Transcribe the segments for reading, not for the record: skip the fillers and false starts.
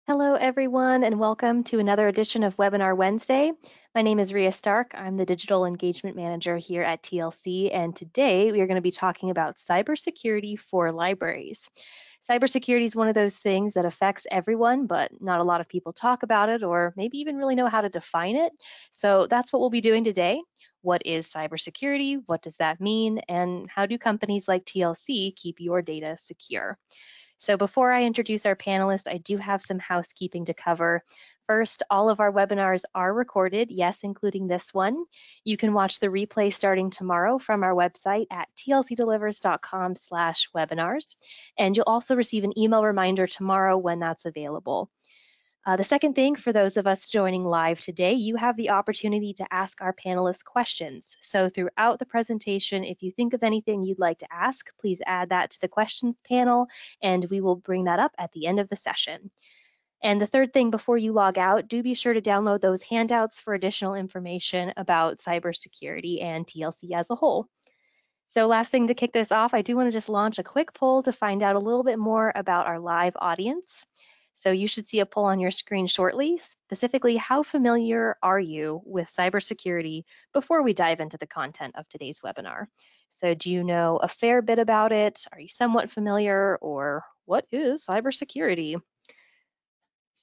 Hello, everyone, and welcome to another edition of Webinar Wednesday. My name is Ria Stark. I'm the Digital Engagement Manager here at TLC, and today we are going to be talking about cybersecurity for libraries. Cybersecurity is one of those things that affects everyone, but not a lot of people talk about it or maybe even really know how to define it. So that's what we'll be doing today. What is cybersecurity? What does that mean? And how do companies like TLC keep your data secure? So before I introduce our panelists, I do have some housekeeping to cover. First, all of our webinars are recorded, yes, including this one. You can watch the replay starting tomorrow from our website at tlcdelivers.com/webinars. And you'll also receive an email reminder tomorrow when that's available. The second thing, for those of us joining live today, you have the opportunity to ask our panelists questions. So throughout the presentation, if you think of anything you'd like to ask, please add that to the questions panel, and we will bring that up at the end of the session. And the third thing, before you log out, do be sure to download those handouts for additional information about cybersecurity and TLC as a whole. So last thing to kick this off, I do want to just launch a quick poll to find out a little bit more about our live audience. So you should see a poll on your screen shortly. Specifically, how familiar are you with cybersecurity before we dive into the content of today's webinar? So do you know a fair bit about it? Are you somewhat familiar? Or what is cybersecurity?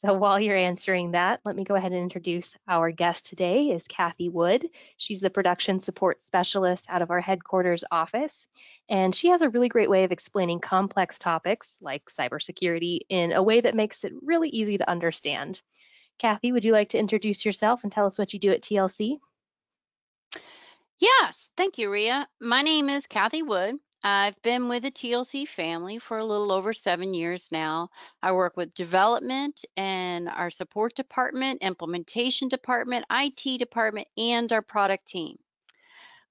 So while you're answering that, let me go ahead and introduce our guest today is Cathy Wood. She's the production support specialist out of our headquarters office, and she has a really great way of explaining complex topics like cybersecurity in a way that makes it really easy to understand. Cathy, would you like to introduce yourself and tell us what you do at TLC? Yes, thank you, Ria. My name is Cathy Wood. I've been with the TLC family for a little over 7 years now. I work with development and our support department, implementation department, IT department, and our product team.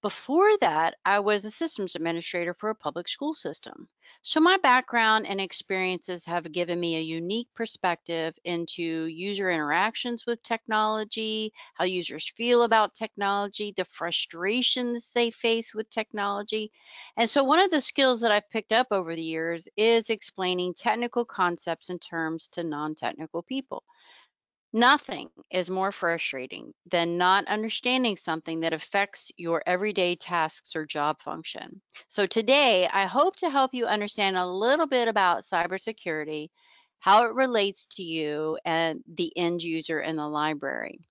Before that, I was a systems administrator for a public school system. So my background and experiences have given me a unique perspective into user interactions with technology, how users feel about technology, the frustrations they face with technology. And so one of the skills that I've picked up over the years is explaining technical concepts and terms to non-technical people. Nothing is more frustrating than not understanding something that affects your everyday tasks or job function. So today, I hope to help you understand a little bit about cybersecurity, how it relates to you and the end user in the library.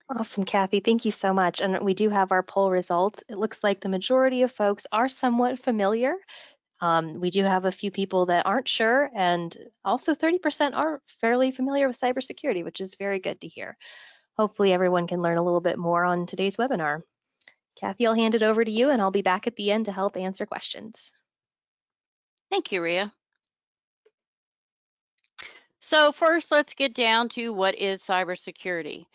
Awesome, Cathy. Thank you so much. And we do have our poll results. It looks like the majority of folks are somewhat familiar. We do have a few people that aren't sure, and also 30% are fairly familiar with cybersecurity, which is very good to hear. Hopefully everyone can learn a little bit more on today's webinar. Cathy, I'll hand it over to you, and I'll be back at the end to help answer questions. Thank you, Ria. So first, let's get down to what is cybersecurity.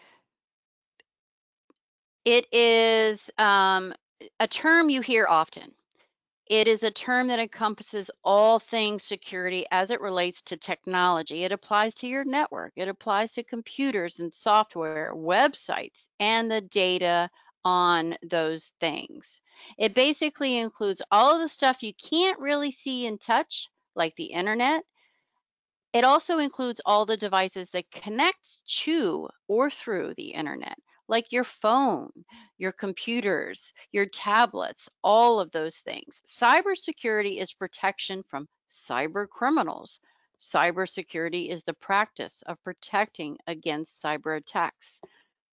It is a term you hear often. It is a term that encompasses all things security as it relates to technology. It applies to your network. It applies to computers and software, websites, and the data on those things. It basically includes all of the stuff you can't really see and touch, like the internet. It also includes all the devices that connect to or through the internet, like your phone, your computers, your tablets, all of those things. Cybersecurity is protection from cyber criminals. Cybersecurity is the practice of protecting against cyber attacks.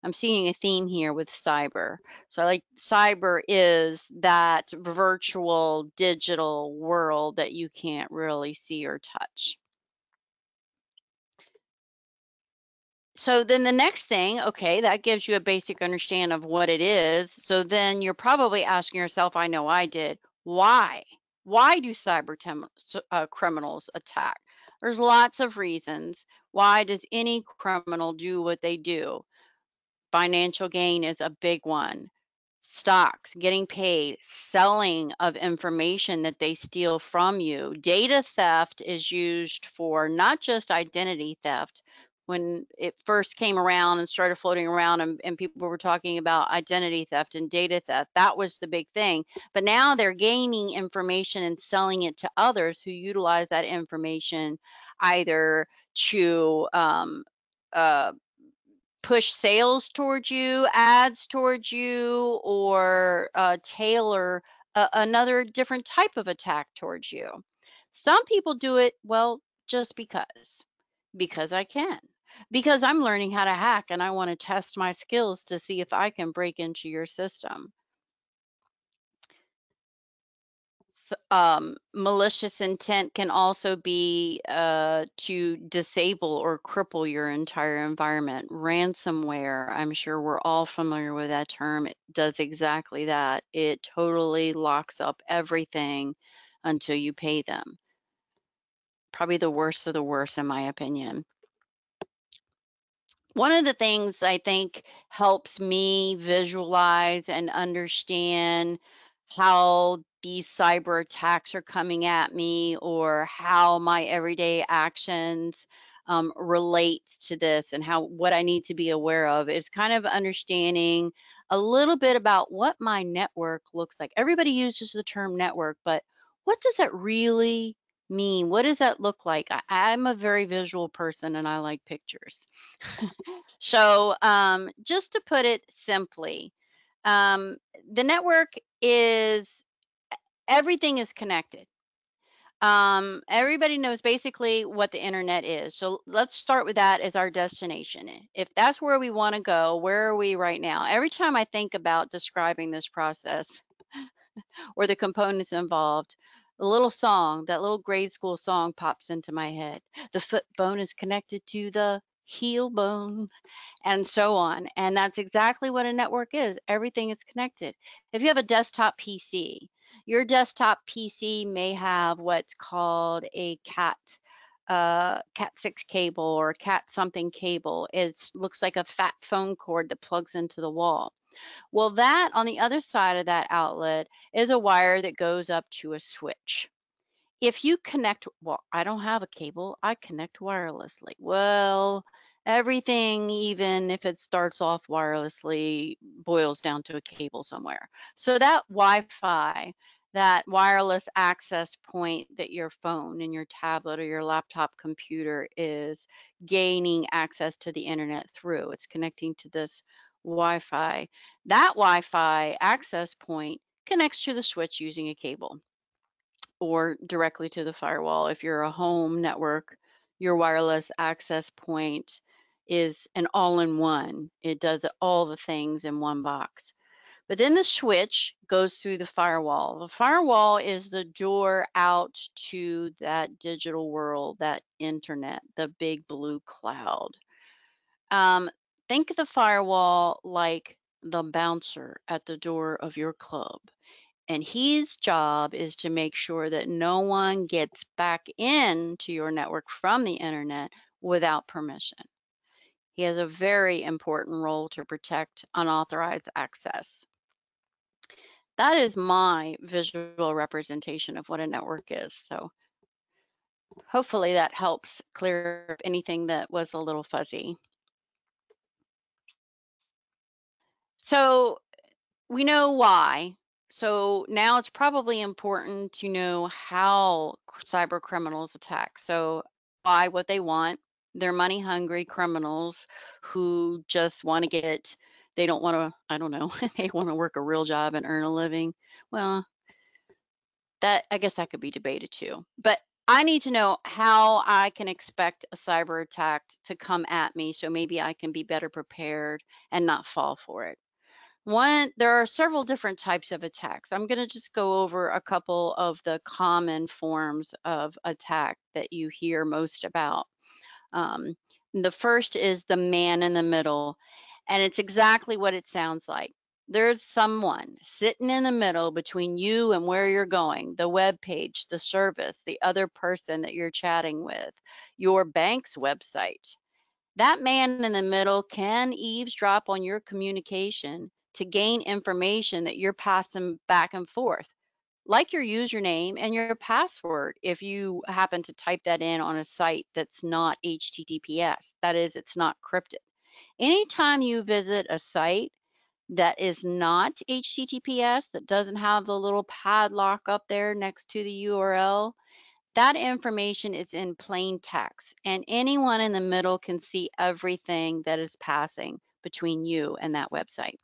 I'm seeing a theme here with cyber. So like cyber is that virtual digital world that you can't really see or touch. So then the next thing, okay, that gives you a basic understanding of what it is. So then you're probably asking yourself, I know I did, why? Why do criminals attack? There's lots of reasons. Why does any criminal do what they do? Financial gain is a big one. Stocks, getting paid, selling of information that they steal from you. Data theft is used for not just identity theft, when it first came around and started floating around, and people were talking about identity theft and data theft. That was the big thing. But now they're gaining information and selling it to others who utilize that information either to uh, push sales towards you, ads towards you, or tailor another different type of attack towards you. Some people do it, well, just because I can. Because I'm learning how to hack and I want to test my skills to see if I can break into your system. Malicious intent can also be to disable or cripple your entire environment. Ransomware, I'm sure we're all familiar with that term. It does exactly that. It totally locks up everything until you pay them. Probably the worst of the worst, in my opinion. One of the things I think helps me visualize and understand how these cyber attacks are coming at me or how my everyday actions relates to this and how what I need to be aware of is kind of understanding a little bit about what my network looks like. Everybody uses the term network, but what does that really mean? What does that look like? I'm a very visual person and I like pictures. So, just to put it simply, um, the network is everything is connected. Everybody knows basically what the internet is. So let's start with that as our destination. If that's where we want to go, where are we right now? Every time I think about describing this process or the components involved, a little song, that little grade school song pops into my head. The foot bone is connected to the heel bone and so on. And that's exactly what a network is. Everything is connected. If you have a desktop PC, your desktop PC may have what's called a Cat 6 cable or Cat something cable. It looks like a fat phone cord that plugs into the wall. Well, that on the other side of that outlet is a wire that goes up to a switch. If you connect, well, I don't have a cable, I connect wirelessly. Well, everything, even if it starts off wirelessly, boils down to a cable somewhere. So that Wi-Fi, that wireless access point that your phone and your tablet or your laptop computer is gaining access to the internet through, it's connecting to this Wi-Fi. That Wi-Fi access point connects to the switch using a cable or directly to the firewall. If you're a home network, your wireless access point is an all-in-one. It does all the things in one box. But then the switch goes through the firewall. The firewall is the door out to that digital world, that internet, the big blue cloud. Um, think of the firewall like the bouncer at the door of your club. And his job is to make sure that no one gets back into your network from the internet without permission. He has a very important role to protect unauthorized access. That is my visual representation of what a network is. So hopefully that helps clear up anything that was a little fuzzy. So we know why. So now it's probably important to know how cyber criminals attack. So why, what they want. They're money hungry criminals who just want to get, they don't want to, I don't know, they want to work a real job and earn a living. Well, that, I guess that could be debated too. But I need to know how I can expect a cyber attack to come at me so maybe I can be better prepared and not fall for it. There are several different types of attacks. I'm going to just go over a couple of the common forms of attack that you hear most about. Um, the first is the man in the middle, and it's exactly what it sounds like. There's someone sitting in the middle between you and where you're going, the web page, the service, the other person that you're chatting with, your bank's website. That man in the middle can eavesdrop on your communication to gain information that you're passing back and forth. like your username and your password if you happen to type that in on a site that's not HTTPS. That is, it's not crypted. Anytime you visit a site that is not HTTPS, that doesn't have the little padlock up there next to the URL, that information is in plain text, and anyone in the middle can see everything that is passing between you and that website.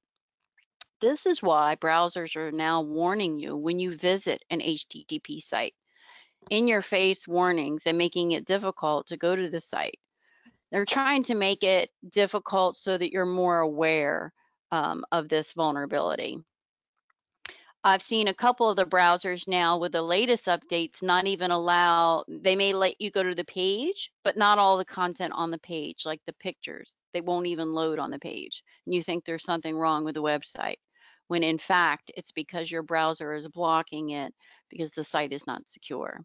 This is why browsers are now warning you when you visit an HTTP site, in your face warnings, and making it difficult to go to the site. They're trying to make it difficult so that you're more aware of this vulnerability. I've seen a couple of the browsers now with the latest updates not even allow, they may let you go to the page, but not all the content on the page, like the pictures. They won't even load on the page. And you think there's something wrong with the website, when in fact, it's because your browser is blocking it because the site is not secure.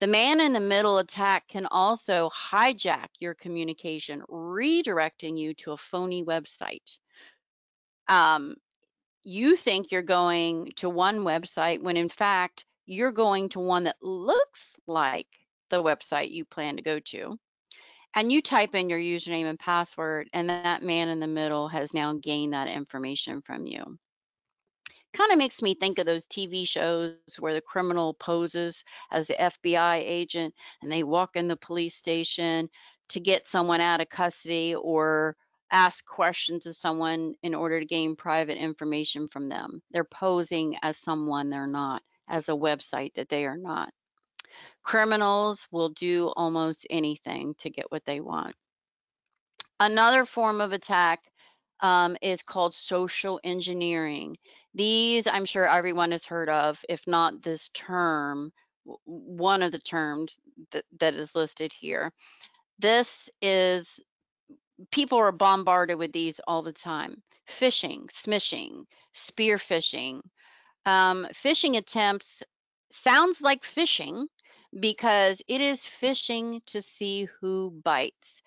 The man in the middle attack can also hijack your communication, redirecting you to a phony website. Um, you think you're going to one website when in fact you're going to one that looks like the website you plan to go to. And you type in your username and password, and that man in the middle has now gained that information from you. Kind of makes me think of those TV shows where the criminal poses as the FBI agent and they walk in the police station to get someone out of custody or ask questions of someone in order to gain private information from them. They're posing as someone they're not, as a website that they are not. Criminals will do almost anything to get what they want. Another form of attack is called social engineering. These, I'm sure everyone has heard of, if not this term, one of the terms that is listed here. This is, people are bombarded with these all the time. Phishing, smishing, spear phishing. Phishing attempts sounds like phishing because it is phishing to see who bites.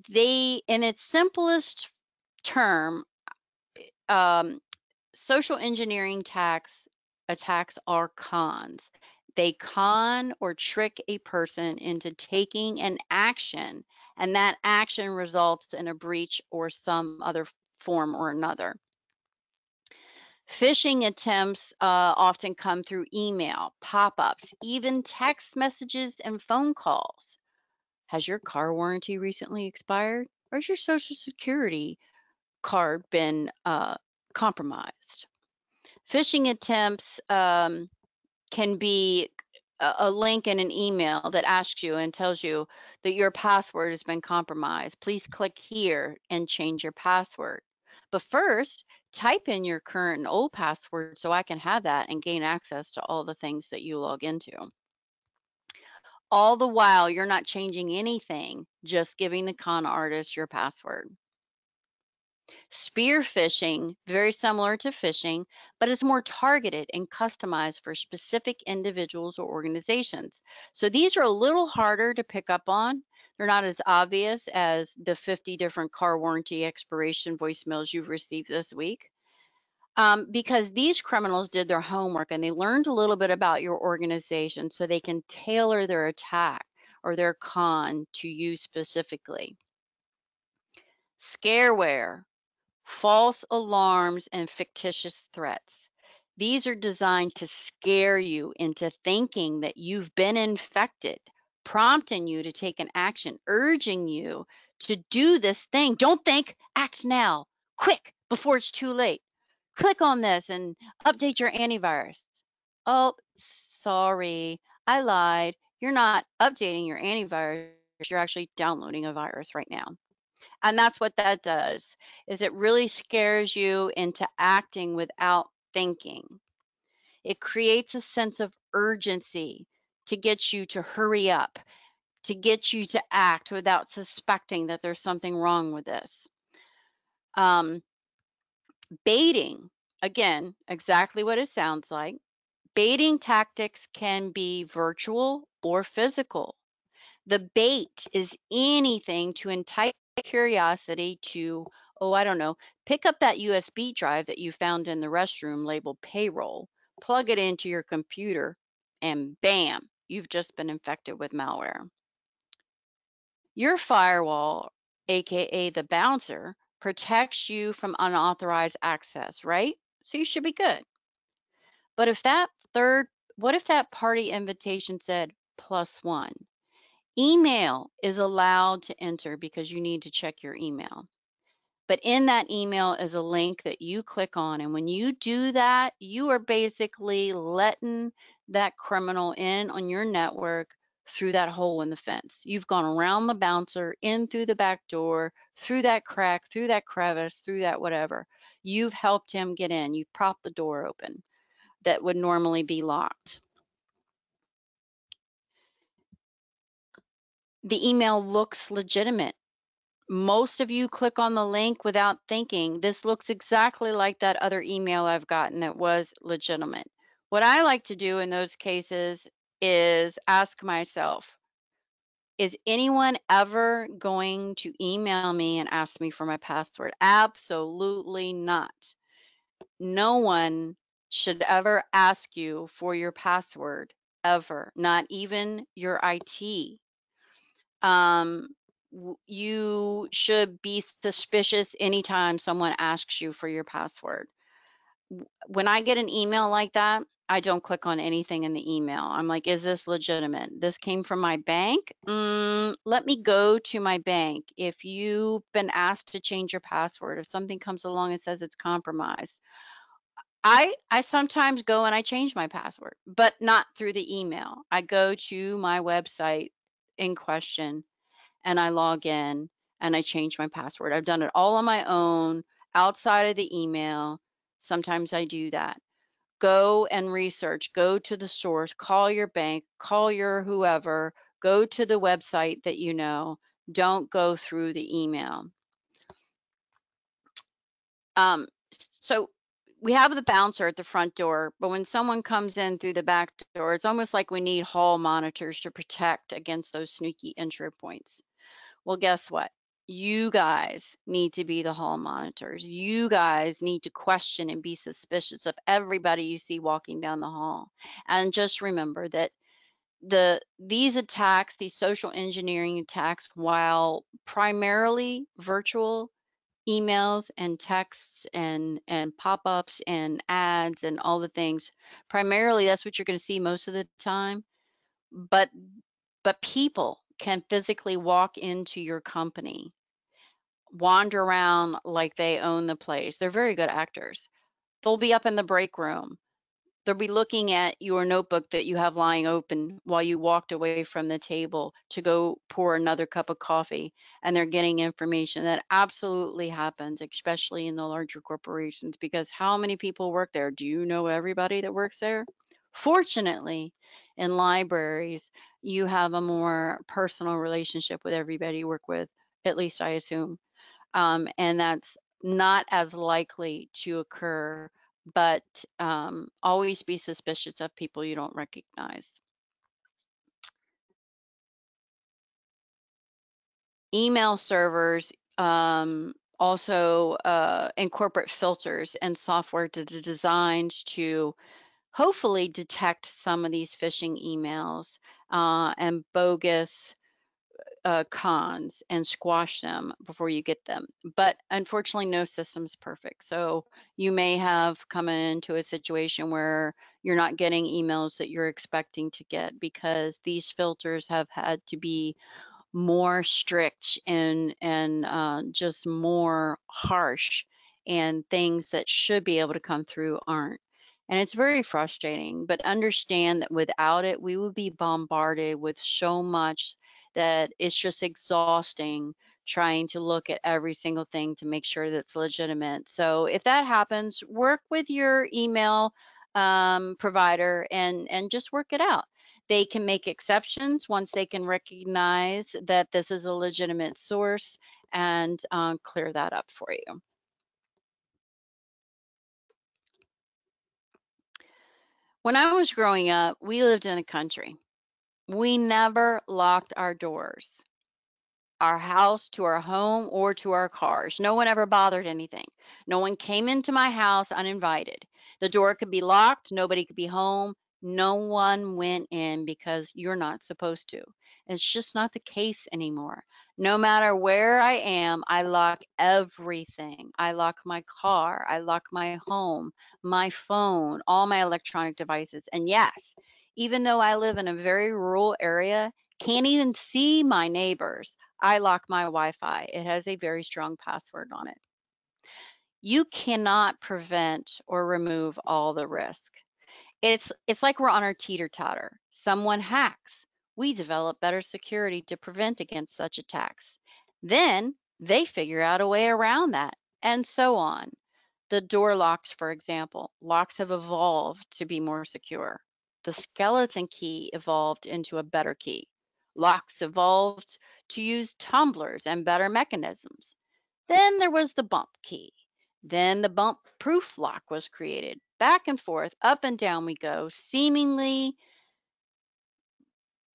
They, in its simplest term, um, social engineering attacks are cons. They con or trick a person into taking an action, and that action results in a breach or some other form or another. Phishing attempts often come through email, pop ups, even text messages and phone calls. Has your car warranty recently expired? Or has your Social Security card been compromised? Phishing attempts can be a link in an email that asks you and tells you that your password has been compromised. Please click here and change your password. But first, type in your current and old password so I can have that and gain access to all the things that you log into. All the while, you're not changing anything, just giving the con artist your password. Spear phishing, very similar to phishing, but it's more targeted and customized for specific individuals or organizations. So these are a little harder to pick up on. They're not as obvious as the 50 different car warranty expiration voicemails you've received this week. Because these criminals did their homework and they learned a little bit about your organization so they can tailor their attack or their con to you specifically. Scareware, false alarms, and fictitious threats. These are designed to scare you into thinking that you've been infected, prompting you to take an action, urging you to do this thing. Don't think, act now, quick, before it's too late. Click on this and update your antivirus. Oh, sorry, I lied. You're not updating your antivirus, you're actually downloading a virus right now. And that's what that does, is it really scares you into acting without thinking. It creates a sense of urgency to get you to hurry up, to get you to act without suspecting that there's something wrong with this. Baiting, again, exactly what it sounds like. Baiting tactics can be virtual or physical. The bait is anything to entice curiosity to, oh, I don't know, pick up that USB drive that you found in the restroom labeled payroll. plug it into your computer, and bam, you've just been infected with malware. Your firewall, aka the bouncer, protects you from unauthorized access, right? So you should be good. But if that third, what if that party invitation said +1? Email is allowed to enter because you need to check your email. But in that email is a link that you click on. And when you do that, you are basically letting that criminal in on your network through that hole in the fence. You've gone around the bouncer, in through the back door, through that crack, through that crevice, through that whatever. You've helped him get in. You've propped the door open that would normally be locked. The email looks legitimate. Most of you click on the link without thinking. This looks exactly like that other email I've gotten that was legitimate. What I like to do in those cases is ask myself, is anyone ever going to email me and ask me for my password? Absolutely not. No one should ever ask you for your password, ever, not even your IT. You should be suspicious anytime someone asks you for your password. When I get an email like that, I don't click on anything in the email. I'm like, is this legitimate? This came from my bank? Let me go to my bank. If you've been asked to change your password, if something comes along and says it's compromised, I sometimes go and I change my password, but not through the email. I go to my website in question and I log in and I change my password. I've done it all on my own outside of the email. Sometimes I do that. Go and research, go to the source, call your bank, call your whoever, go to the website that you know. Don't go through the email. So we have the bouncer at the front door, but when someone comes in through the back door, it's almost like we need hall monitors to protect against those sneaky entry points. Well, guess what? You guys need to be the hall monitors. You guys need to question and be suspicious of everybody you see walking down the hall. And just remember that these attacks, these social engineering attacks, while primarily virtual emails and texts and pop-ups and ads and all the things, primarily that's what you're going to see most of the time. But people can physically walk into your company, wander around like they own the place. They're very good actors. They'll be up in the break room. They'll be looking at your notebook that you have lying open while you walked away from the table to go pour another cup of coffee, and they're getting information. That absolutely happens, especially in the larger corporations, because how many people work there? Do you know everybody that works there? Fortunately, in libraries, you have a more personal relationship with everybody you work with, at least I assume. And that's not as likely to occur, but always be suspicious of people you don't recognize. Email servers also incorporate filters and software designed to hopefully detect some of these phishing emails and bogus cons and squash them before you get them. But unfortunately, no system's perfect. So you may have come into a situation where you're not getting emails that you're expecting to get because these filters have had to be more strict and just more harsh, and things that should be able to come through aren't. And it's very frustrating, but understand that without it, we would be bombarded with so much that it's just exhausting trying to look at every single thing to make sure that's legitimate. So if that happens, work with your email provider and just work it out. They can make exceptions once they can recognize that this is a legitimate source and clear that up for you. When I was growing up, we lived in the country. We never locked our doors, our house to our home or to our cars. No one ever bothered anything. No one came into my house uninvited. The door could be locked, nobody could be home. No one went in because you're not supposed to. It's just not the case anymore. No matter where I am, I lock everything. I lock my car, I lock my home, my phone, all my electronic devices. And yes, even though I live in a very rural area, can't even see my neighbors, I lock my Wi-Fi. It has a very strong password on it. You cannot prevent or remove all the risk. It's like we're on our teeter-totter. Someone hacks. We develop better security to prevent against such attacks. Then they figure out a way around that, and so on. The door locks, for example, locks have evolved to be more secure. The skeleton key evolved into a better key. Locks evolved to use tumblers and better mechanisms. Then there was the bump key. Then the bump proof lock was created. Back and forth, up and down we go. Seemingly,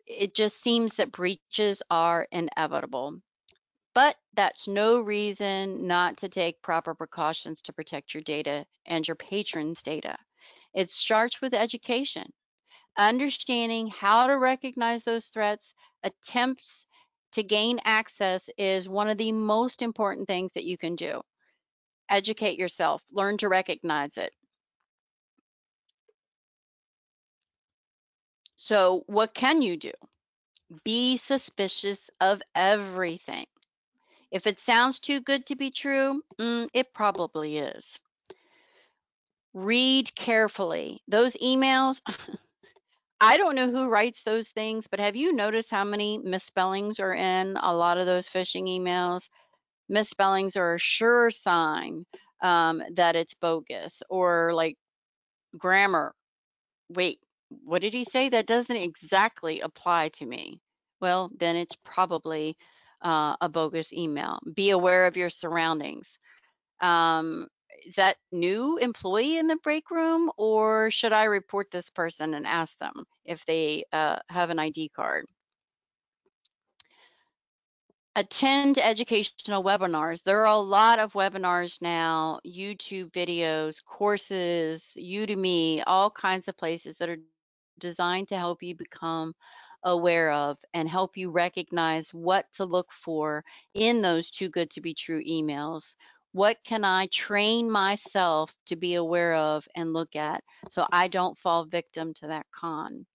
it just seems that breaches are inevitable. But that's no reason not to take proper precautions to protect your data and your patrons' data. It starts with education, understanding how to recognize those threats. Attempts to gain access is one of the most important things that you can do. Educate yourself, learn to recognize it. So, what can you do? Be suspicious of everything. If it sounds too good to be true, it probably is. Read carefully. Those emails, I don't know who writes those things, but have you noticed how many misspellings are in a lot of those phishing emails? Misspellings are a sure sign that it's bogus, or like grammar. Wait, what did he say? That doesn't exactly apply to me. Well, then it's probably a bogus email. Be aware of your surroundings. Um, is that new employee in the break room, or should I report this person and ask them if they have an ID card? Attend educational webinars. There are a lot of webinars now, YouTube videos, courses, Udemy, all kinds of places that are designed to help you become aware of and help you recognize what to look for in those too good to be true emails. What can I train myself to be aware of and look at so I don't fall victim to that con?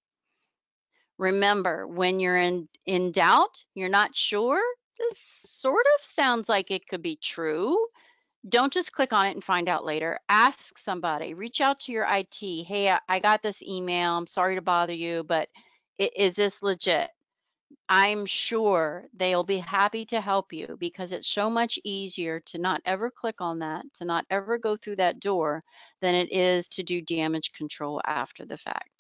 Remember, when you're in doubt, you're not sure, this sort of sounds like it could be true. Don't just click on it and find out later. Ask somebody, reach out to your IT. Hey, I got this email. I'm sorry to bother you, but is this legit? I'm sure they'll be happy to help you because it's so much easier to not ever click on that, to not ever go through that door than it is to do damage control after the fact.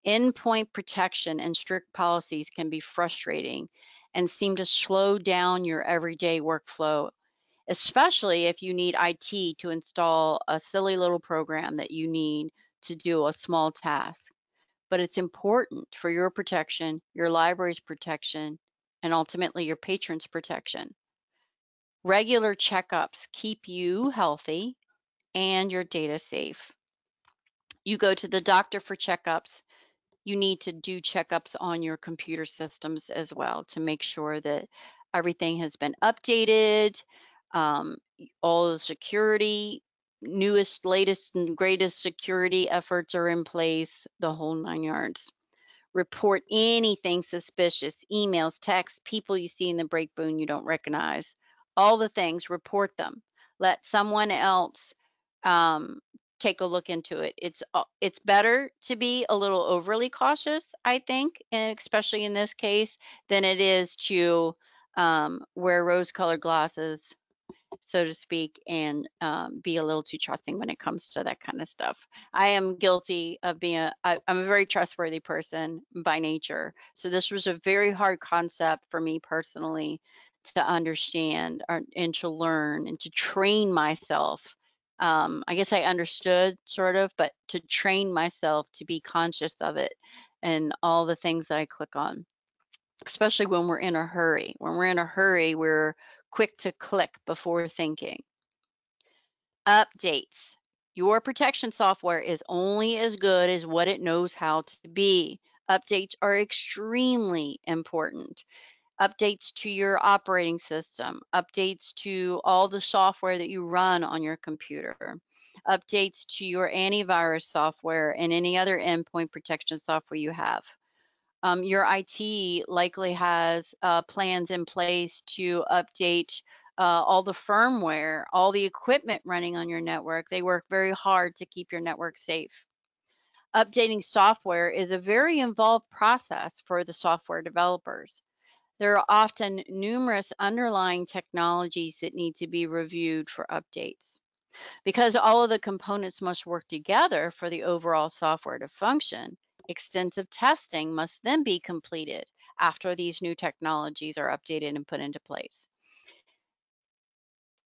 Endpoint protection and strict policies can be frustrating and seem to slow down your everyday workflow, especially if you need IT to install a silly little program that you need to do a small task. But it's important for your protection, your library's protection, and ultimately your patrons' protection. Regular checkups keep you healthy and your data safe. You go to the doctor for checkups. You need to do checkups on your computer systems as well to make sure that everything has been updated, all the security, newest, latest, and greatest security efforts are in place, the whole 9 yards. Report anything suspicious, emails, texts, people you see in the break room you don't recognize. All the things, report them. Let someone else um, take a look into it. It's better to be a little overly cautious, I think, and especially in this case, than it is to wear rose-colored glasses, so to speak, and be a little too trusting when it comes to that kind of stuff. I am guilty of I'm a very trustworthy person by nature. So this was a very hard concept for me personally to understand and to learn and to train myself. I guess I understood sort of, but to train myself to be conscious of it and all the things that I click on, especially when we're in a hurry. When we're in a hurry, we're quick to click before thinking. Updates. Your protection software is only as good as what it knows how to be. Updates are extremely important. Updates to your operating system, updates to all the software that you run on your computer, updates to your antivirus software and any other endpoint protection software you have. Your IT likely has plans in place to update all the firmware, all the equipment running on your network. They work very hard to keep your network safe. Updating software is a very involved process for the software developers. There are often numerous underlying technologies that need to be reviewed for updates. Because all of the components must work together for the overall software to function, extensive testing must then be completed after these new technologies are updated and put into place.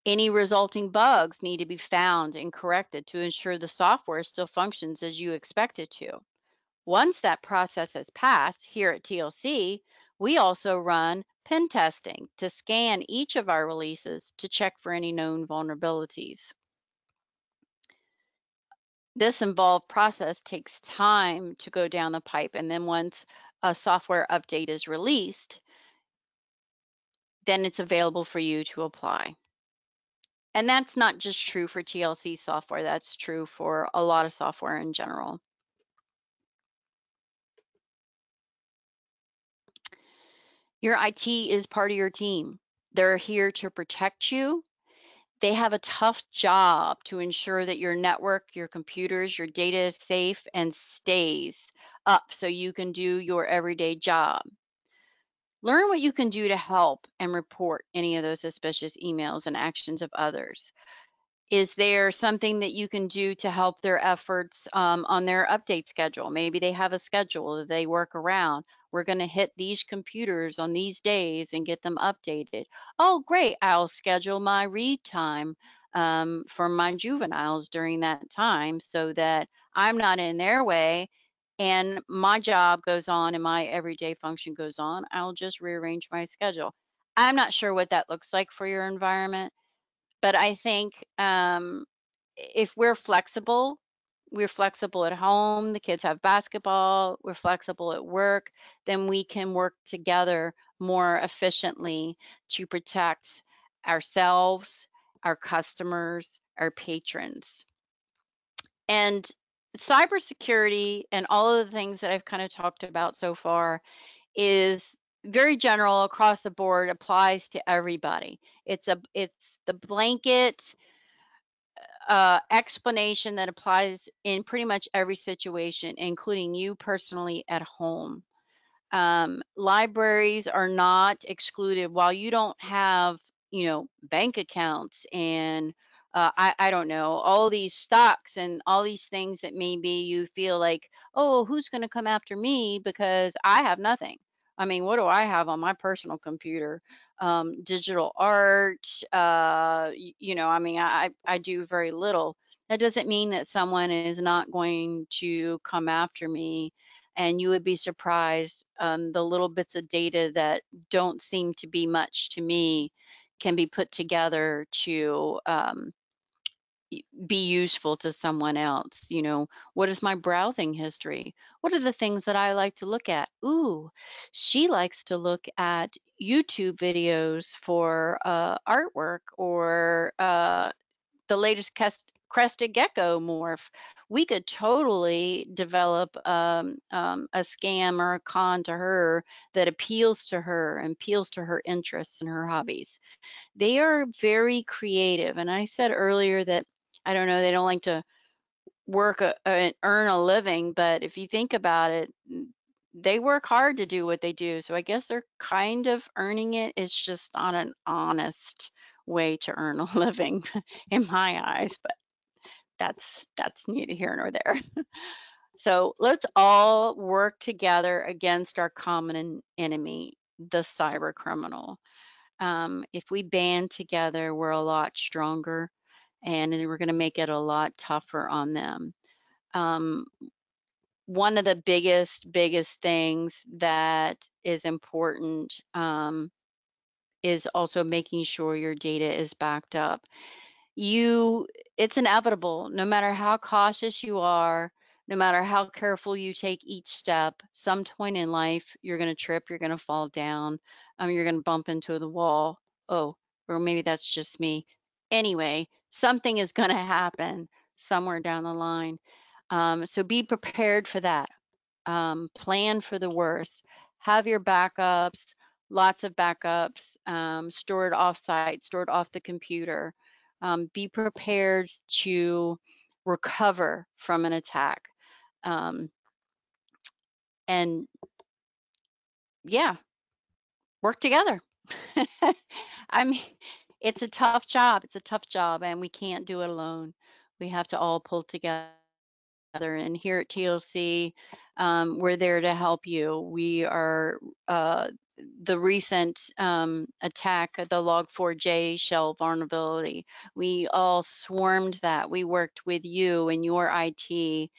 Any resulting bugs need to be found and corrected to ensure the software still functions as you expect it to. Once that process has passed, here at TLC, we also run pen testing to scan each of our releases to check for any known vulnerabilities. This involved process takes time to go down the pipe, and then once a software update is released, then it's available for you to apply. And that's not just true for TLC software, that's true for a lot of software in general. Your IT is part of your team. They're here to protect you. They have a tough job to ensure that your network, your computers, your data is safe and stays up so you can do your everyday job. Learn what you can do to help and report any of those suspicious emails and actions of others. Is there something that you can do to help their efforts on their update schedule? Maybe they have a schedule that they work around. We're going to hit these computers on these days and get them updated. Oh, great. I'll schedule my read time for my juveniles during that time so that I'm not in their way and my job goes on and my everyday function goes on. I'll just rearrange my schedule. I'm not sure what that looks like for your environment, but I think if we're flexible at home, the kids have basketball, we're flexible at work, then we can work together more efficiently to protect ourselves, our customers, our patrons. And cybersecurity and all of the things that I've kind of talked about so far is very general across the board, applies to everybody. It's the blanket explanation that applies in pretty much every situation, including you personally at home. Libraries are not excluded while you don't have, bank accounts and I don't know, all these stocks and all these things that maybe you feel like, oh, who's going to come after me because I have nothing. I mean, what do I have on my personal computer? Digital art, I mean, I do very little. That doesn't mean that someone is not going to come after me, and you would be surprised, the little bits of data that don't seem to be much to me can be put together to be useful to someone else. What is my browsing history? What are the things that I like to look at? Ooh, she likes to look at YouTube videos for artwork or the latest crested gecko morph. We could totally develop a scam or a con to her that appeals to her and appeals to her interests and her hobbies. They are very creative. And I said earlier that I don't know, they don't like to work and earn a living, but if you think about it, they work hard to do what they do. So I guess they're kind of earning it. It's just not an honest way to earn a living in my eyes, but that's neither here nor there. So let's all work together against our common enemy, the cyber criminal. If we band together, we're a lot stronger and we're going to make it a lot tougher on them. Um, One of the biggest things that is important is also making sure your data is backed up. it's inevitable. No matter how cautious you are, no matter how careful you take each step, some point in life you're going to trip, you're going to fall down, you're going to bump into the wall. Oh, or maybe that's just me. Anyway, something is going to happen somewhere down the line. So be prepared for that. Plan for the worst. Have your backups, lots of backups, stored offsite, stored off the computer. Be prepared to recover from an attack. Um, and yeah, work together. I mean, it's a tough job. It's a tough job, and we can't do it alone. We have to all pull together. And here at TLC, we're there to help you. We are the recent attack, the Log4j shell vulnerability. We all swarmed that. We worked with you and your IT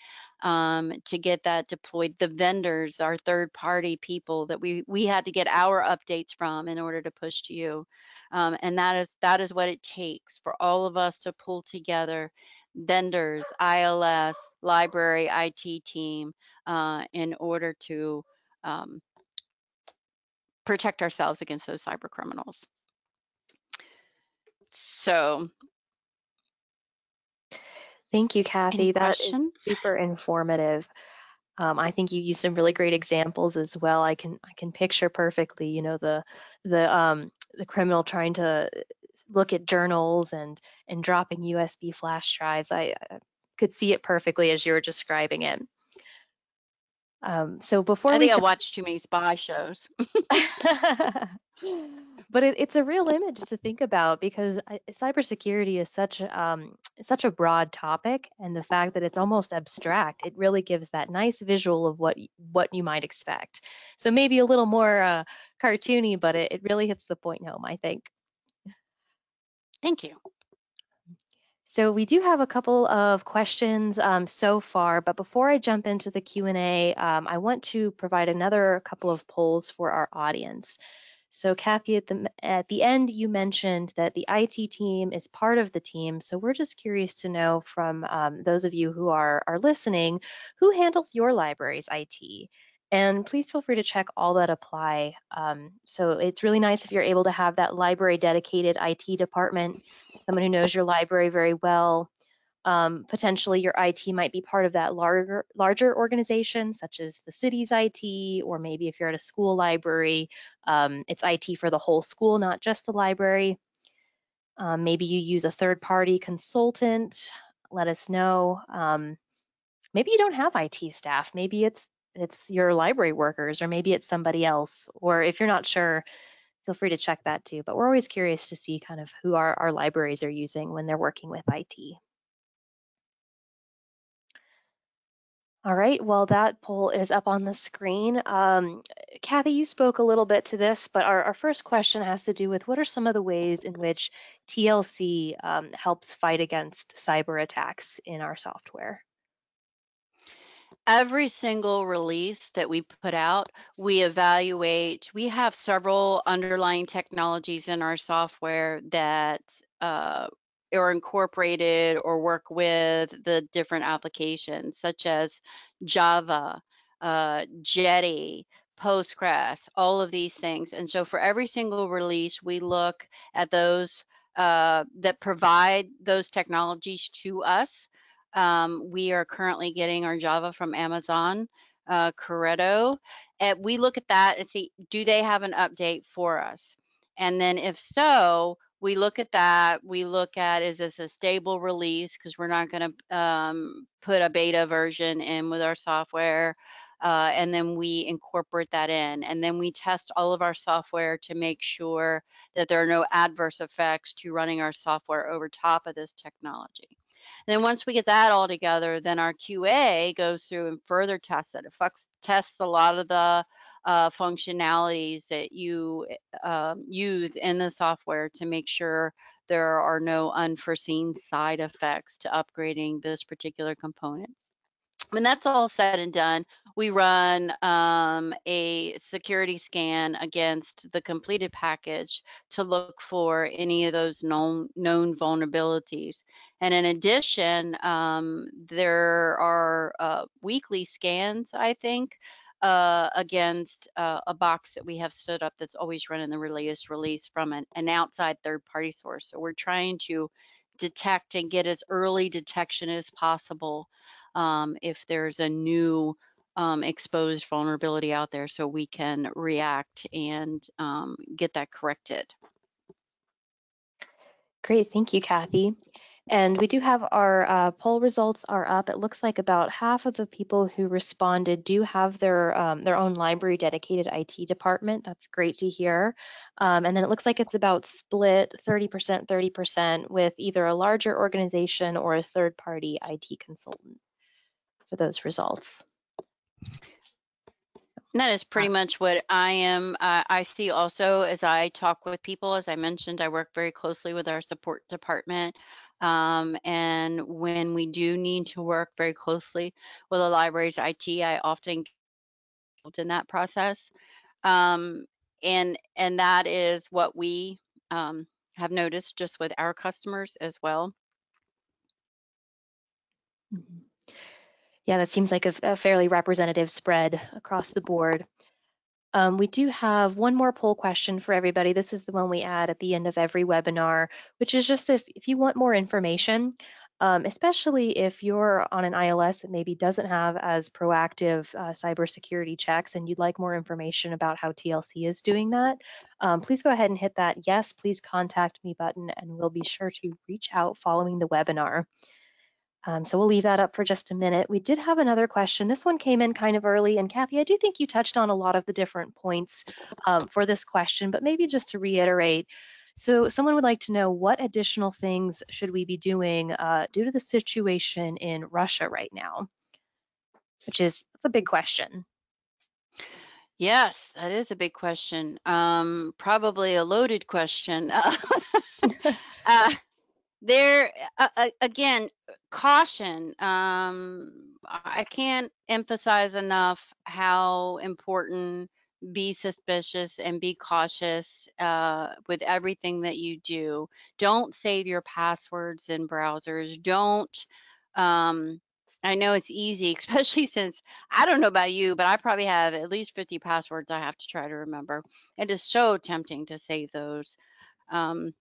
to get that deployed. The vendors, our third-party people that we had to get our updates from in order to push to you. And that is what it takes for all of us to pull together vendors, ILS, library, IT team, in order to um, protect ourselves against those cyber criminals. So, Thank you, any Cathy. That is questions? super informative. I think you used some really great examples as well. I can picture perfectly, the criminal trying to look at journals and dropping USB flash drives. I could see it perfectly as you were describing it. So before I we think I jump, watched too many spy shows. but it's a real image to think about because cybersecurity is such a broad topic, and the fact that it's almost abstract, it really gives that nice visual of what you might expect. So maybe a little more cartoony, but it really hits the point home, I think. Thank you. So we do have a couple of questions so far, but before I jump into the Q&A, I want to provide another couple of polls for our audience. So Cathy, at the end, you mentioned that the IT team is part of the team. So we're just curious to know from those of you who are listening, who handles your library's IT? And please feel free to check all that apply. So it's really nice if you're able to have that library dedicated IT department, someone who knows your library very well. Potentially your IT might be part of that larger organization, such as the city's IT, or maybe if you're at a school library, it's IT for the whole school, not just the library. Maybe you use a third-party consultant. Let us know. Maybe you don't have IT staff. Maybe it's your library workers, or maybe it's somebody else. Or if you're not sure, feel free to check that too. But we're always curious to see kind of who our libraries are using when they're working with IT. All right, well, that poll is up on the screen. Cathy, you spoke a little bit to this, but our first question has to do with what are some of the ways in which TLC helps fight against cyber attacks in our software? Every single release that we put out, we evaluate. We have several underlying technologies in our software that are incorporated or work with the different applications, such as Java, Jetty, Postgres, all of these things. And so for every single release, we look at those that provide those technologies to us. We are currently getting our Java from Amazon, Corretto. And we look at that and see, do they have an update for us? And then if so, we look at that. We look at, is this a stable release? Because we're not going to put a beta version in with our software. And then we incorporate that in. And then we test all of our software to make sure that there are no adverse effects to running our software over top of this technology. Then once we get that all together, then our QA goes through and further tests it. It tests a lot of the functionalities that you use in the software to make sure there are no unforeseen side effects to upgrading this particular component. When that's all said and done, we run a security scan against the completed package to look for any of those known vulnerabilities. And in addition, there are weekly scans, I think, against a box that we have stood up that's always running the latest release from an outside third-party source. So we're trying to detect and get as early detection as possible if there's a new exposed vulnerability out there, so we can react and get that corrected. Great, thank you, Cathy. And we do have our poll results are up. It looks like about half of the people who responded do have their own library dedicated IT department. That's great to hear. And then it looks like it's about split 30%, 30% with either a larger organization or a third-party IT consultant for those results. That is pretty much what I am. I see also as I talk with people, as I mentioned, I work very closely with our support department. And when we do need to work very closely with the library's IT, I often get involved in that process. And that is what we have noticed just with our customers as well. Mhm. Yeah, that seems like a fairly representative spread across the board. We do have one more poll question for everybody. This is the one we add at the end of every webinar, which is just if you want more information, especially if you're on an ILS that maybe doesn't have as proactive cybersecurity checks and you'd like more information about how TLC is doing that, please go ahead and hit that yes, please contact me button, and we'll be sure to reach out following the webinar. So we'll leave that up for just a minute. We did have another question. This one came in kind of early, and Cathy, I do think you touched on a lot of the different points for this question, but maybe just to reiterate. So someone would like to know, what additional things should we be doing due to the situation in Russia right now? That's a big question. Yes, that is a big question. Probably a loaded question. uh, There, again, caution. I can't emphasize enough how important be suspicious and be cautious with everything that you do. Don't save your passwords in browsers. Don't. Um, I know it's easy, especially since I don't know about you, but I probably have at least 50 passwords I have to try to remember. It is so tempting to save those. Um,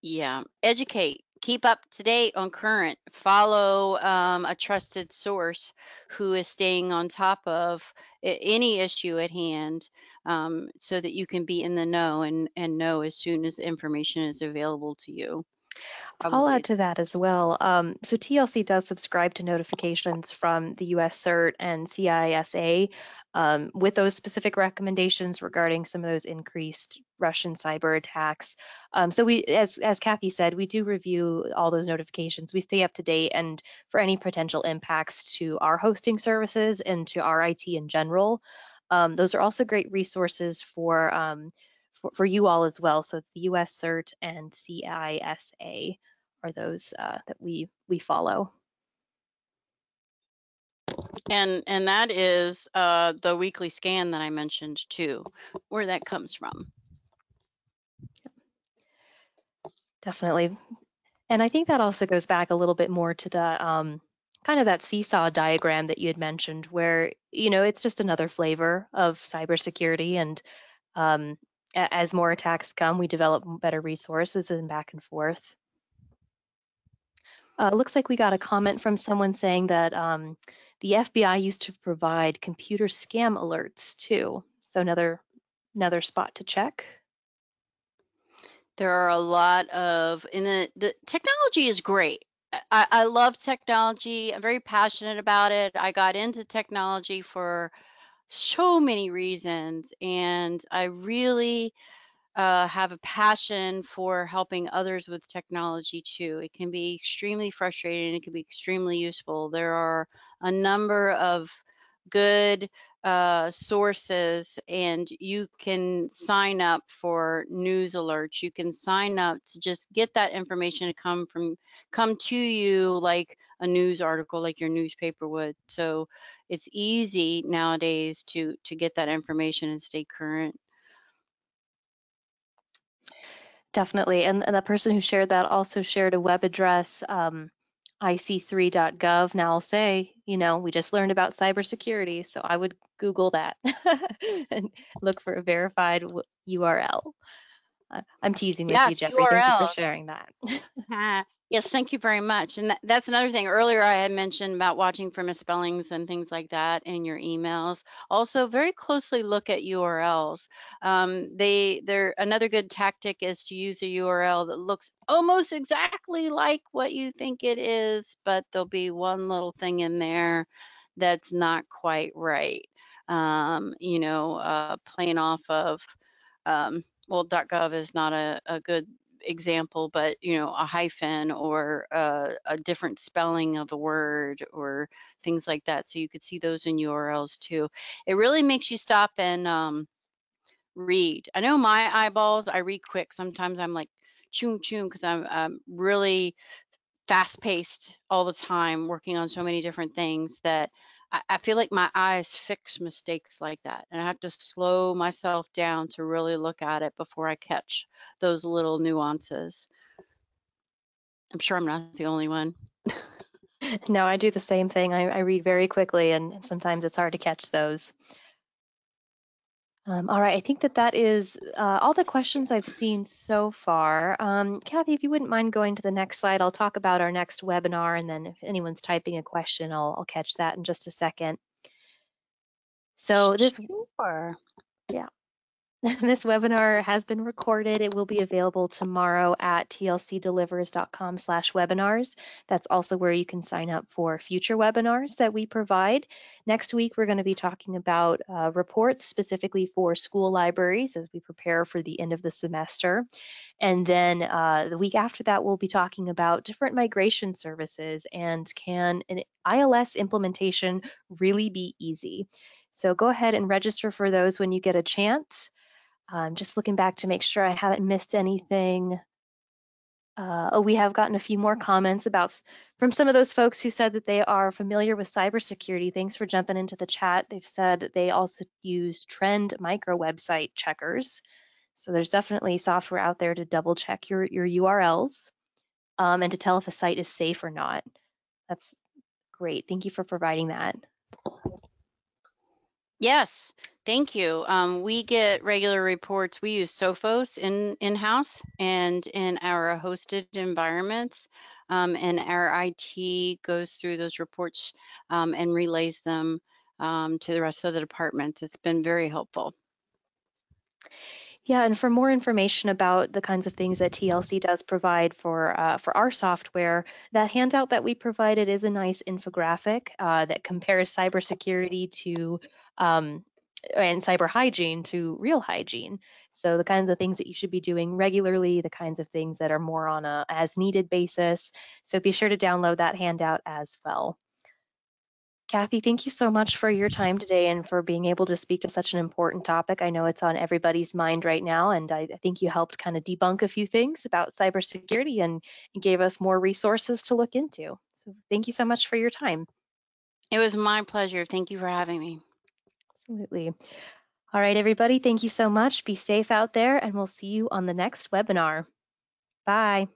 yeah, educate, keep up to date on current, follow a trusted source who is staying on top of any issue at hand, so that you can be in the know and know as soon as information is available to you. I'll add Probably. to that as well. So TLC does subscribe to notifications from the US CERT and CISA with those specific recommendations regarding some of those increased Russian cyber attacks. So we, as Cathy said, we do review all those notifications. We stay up to date, and for any potential impacts to our hosting services and to our IT in general. Those are also great resources for you all as well. So it's the US CERT and CISA are those that we follow. And that is the weekly scan that I mentioned too, where that comes from. Definitely. And I think that also goes back a little bit more to the kind of that seesaw diagram that you had mentioned, where, it's just another flavor of cybersecurity. And as more attacks come, we develop better resources and back and forth. Looks like we got a comment from someone saying that the FBI used to provide computer scam alerts too. So another spot to check. There are a lot of, and the technology is great. I love technology. I'm very passionate about it. I got into technology for so many reasons, and I really have a passion for helping others with technology too. It can be extremely frustrating. It can be extremely useful. There are a number of good sources, and you can sign up for news alerts. You can sign up to just get that information to come to you like a news article like your newspaper would. So it's easy nowadays to get that information and stay current. Definitely. And the person who shared that also shared a web address, ic3.gov. Now I'll say, we just learned about cybersecurity, so I would Google that and look for a verified URL. I'm teasing with you, Yes, Jeffrey. Thank you for URL. sharing that. Yes, thank you very much. And that's another thing. Earlier, I had mentioned about watching for misspellings and things like that in your emails. Also, very closely look at URLs. They're another good tactic is to use a URL that looks almost exactly like what you think it is, but there'll be one little thing in there that's not quite right. Playing off of well, .gov is not a good example, but a hyphen or a different spelling of a word or things like that. So you could see those in URLs too. It really makes you stop and read. I know my eyeballs, I read quick. Sometimes I'm like chun chun because I'm really fast paced all the time, working on so many different things that I feel like my eyes fix mistakes like that. And I have to slow myself down to really look at it before I catch those little nuances. I'm sure I'm not the only one. No, I do the same thing. I read very quickly, and sometimes it's hard to catch those. All right, I think that is all the questions I've seen so far. Cathy, if you wouldn't mind going to the next slide, I'll talk about our next webinar, and then if anyone's typing a question, I'll catch that in just a second. So Sure. yeah. This webinar has been recorded. It will be available tomorrow at tlcdelivers.com/webinars. That's also where you can sign up for future webinars that we provide. Next week, we're going to be talking about reports specifically for school libraries as we prepare for the end of the semester. And then the week after that, we'll be talking about different migration services and can an ILS implementation really be easy? So go ahead and register for those when you get a chance. Just looking back to make sure I haven't missed anything. We have gotten a few more comments from some of those folks who said that they are familiar with cybersecurity. Thanks for jumping into the chat. They've said that they also use Trend micro website checkers. So there's definitely software out there to double check your URLs and to tell if a site is safe or not. That's great. Thank you for providing that. Yes, thank you. We get regular reports. We use Sophos in-house and in our hosted environments, and our IT goes through those reports and relays them to the rest of the departments. It's been very helpful. Yeah, and for more information about the kinds of things that TLC does provide for our software, that handout that we provided is a nice infographic that compares cybersecurity to and cyber hygiene to real hygiene. So the kinds of things that you should be doing regularly, the kinds of things that are more on a as needed basis. So be sure to download that handout as well. Cathy, thank you so much for your time today and for being able to speak to such an important topic. I know it's on everybody's mind right now, and I think you helped kind of debunk a few things about cybersecurity and gave us more resources to look into. So thank you so much for your time. It was my pleasure. Thank you for having me. Absolutely. All right, everybody, thank you so much. Be safe out there, and we'll see you on the next webinar. Bye.